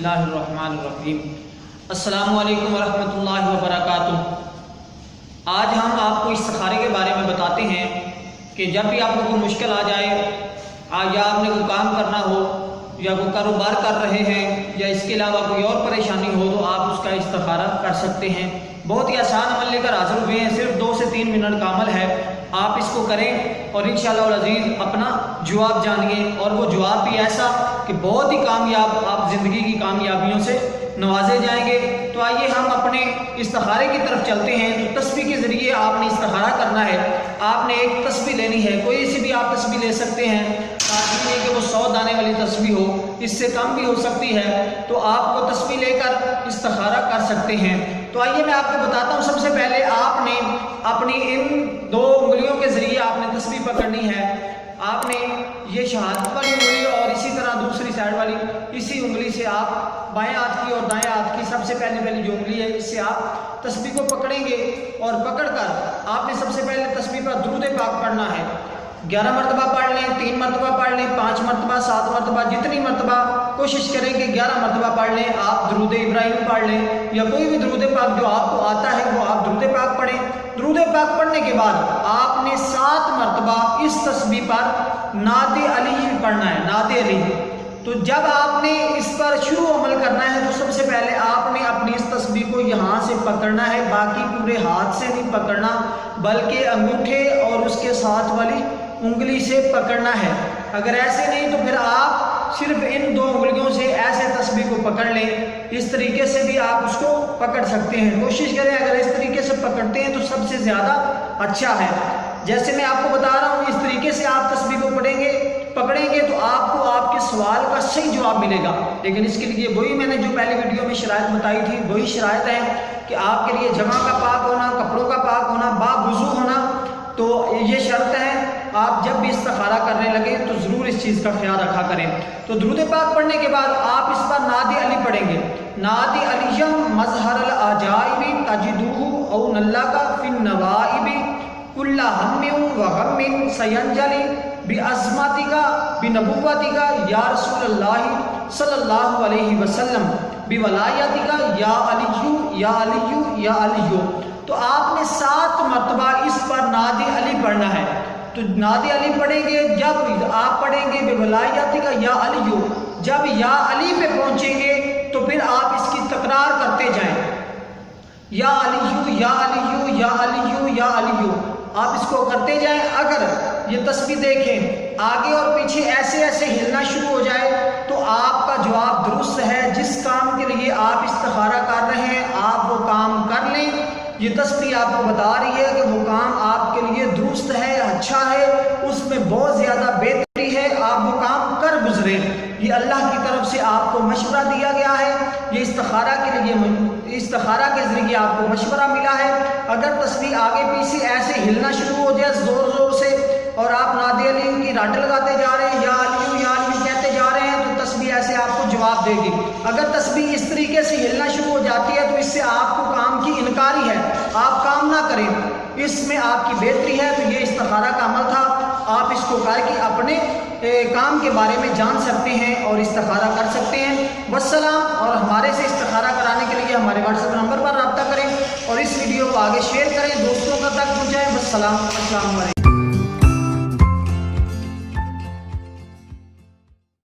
बिस्मिल्लाहिर्रहमानिर्रहीम। अस्सलामु अलैकुम वरहमतुल्लाहि वबरकातुहू। आज हम आपको इस्तिखारे के बारे में बताते हैं कि जब भी आपको कोई मुश्किल आ जाए, या आपने कोई काम करना हो, या कोई कारोबार कर रहे हैं, या इसके अलावा कोई और परेशानी हो, तो आप उसका इस्तिखारा कर सकते हैं। बहुत ही आसान अमल लेकर हाजिर हुए हैं, सिर्फ 2 से 3 मिनट का अमल है। आप इसको करें और इंशाअल्लाह अज़ीज़ अपना जवाब जानिए, और वो जवाब भी ऐसा कि बहुत ही कामयाब, आप ज़िंदगी की कामयाबियों से नवाजे जाएंगे। तो आइए हम अपने इस्तिखारे की तरफ चलते हैं। तो तस्बीह के ज़रिए आपने इस्तिखारा करना है। आपने एक तस्बीह लेनी है, कोई सी भी आप तस्बीह ले सकते हैं, ताकि नहीं कि वो 100 दाने वाली तस्बीह हो, इससे कम भी हो सकती है। तो आपको तस्बीह लेकर इस्तिखारा कर सकते हैं। तो आइए मैं आपको बताता हूँ। सबसे पहले आपने अपनी इन 2 उंगलियों के ज़रिए आपने तस्बीह पकड़नी है। आपने ये शहादत वाली उंगली और इसी तरह दूसरी साइड वाली, इसी उंगली से आप बाएं हाथ की और दाएं हाथ की सबसे पहली जो उंगली है, इससे आप तस्बीह को पकड़ेंगे और पकड़कर आपने सबसे पहले तस्बीह पर दुरूद पाक पढ़ना है। 11 मरतबा पढ़ लें, 3 मरतबा पढ़ लें, 5 मरतबा, 7 मरतबा, जितनी मरतबा कोशिश करें कि 11 मरतबा पढ़ लें। आप दुरूद इब्राहिम पढ़ लें, या कोई भी दुरूद पाक जो आपको आता है वो आप दुरूद पाक पढ़ें। दुरूद पाक पढ़ने के बाद आपने 7 मरतबा इस तस्बीह पर नात अली पढ़ना है, नात अली। तो जब आपने इस पर शुरू अमल करना है, तो सबसे पहले आपने अपनी इस तस्बीह को यहाँ से पकड़ना है, बाकी पूरे हाथ से नहीं पकड़ना, बल्कि अंगूठे और उसके साथ वाली उंगली से पकड़ना है। अगर ऐसे नहीं तो फिर आप सिर्फ इन 2 उंगलियों से ऐसे तस्बीह को पकड़ लें। इस तरीके से भी आप उसको पकड़ सकते हैं। कोशिश करें अगर इस तरीके से पकड़ते हैं तो सबसे ज़्यादा अच्छा है। जैसे मैं आपको बता रहा हूँ, इस तरीके से आप तस्बीह को पकड़ेंगे तो आपको आपके सवाल का सही जवाब मिलेगा। लेकिन इसके लिए वही मैंने जो पहले वीडियो में शराइत बताई थी, वही शराइत है कि आपके लिए जगह का पाक होना, कपड़ों का पाक होना, बावुज़ू होना। तो ये शर्त है, आप जब भी इस्तिखारा करने लगे तो ज़रूर इस चीज़ का ख्याल रखा करें। तो दुरूद पाक पढ़ने के बाद आप इस पर नात अली पढ़ेंगे। नात अलियम मज़हरल अजाइबी तजिदुहु औ नल्लाका फिन नवाइबी कुल्ला हम्मिन व गम्मिन सयंजली बिअज़मतिका बिनबुव्वतिका या रसूलल्लाह सल्लल्लाहु अलैहि वसल्लम बिवलायतिका या अलियु या अलियु या अलियु। तो आपने 7 मरतबा इस पर नात अली पढ़ना है। तो नात अली पढ़ेंगे, जब आप पढ़ेंगे बिवलायतिका या अलियु, जब या अली पे पहुंचेंगे तो फिर आप इसकी तकरार करते जाएं, या अलियु या अलियु या अलियु या अलियु। आप इसको करते जाएं। अगर ये तस्बीह देखें आगे और पीछे ऐसे ऐसे हिलना शुरू हो जाए तो आपका जवाब दुरुस्त है। जिस काम के लिए आप इस्तिखारा कर रहे हैं, आप वो काम कर लें। ये तस्बीह आपको बता रही है कि वो काम आपके लिए दुरुस्त है, अच्छा है, उसमें बहुत ज़्यादा बेहतरी है, आप वो काम कर गुजरे। ये अल्लाह की तरफ से आपको मशवरा दिया गया है। ये इस्तिखारा के लिए, इस्तिखारा के ज़रिए आपको मशवरा मिला है। अगर तस्बीह आगे पीछे ऐसे हिलना शुरू हो जाए ज़ोर ज़ोर से, और आप नात अली की राट लगाते जा रहे हैं, या अली कहते जा रहे हैं, तो तस्बीह ऐसे आपको जवाब देगी। अगर तस्बीह इस तरीके से हिलना शुरू हो जाती है तो इससे आपको काम की इनकारी है, आप काम ना करें, इसमें आपकी बेहतरी है। तो ये इस्तिखारा का अमल था। आप इसको करके अपने काम के बारे में जान सकते हैं और इस्तिखारा कर सकते हैं। वस्सलाम। और हमारे से इस्तिखारा कराने के लिए हमारे व्हाट्सएप नंबर पर रब्ता करें और इस वीडियो को आगे शेयर करें, दोस्तों तक पहुँचाएँ। वस्सलाम। अस्सलाम वालेकुम।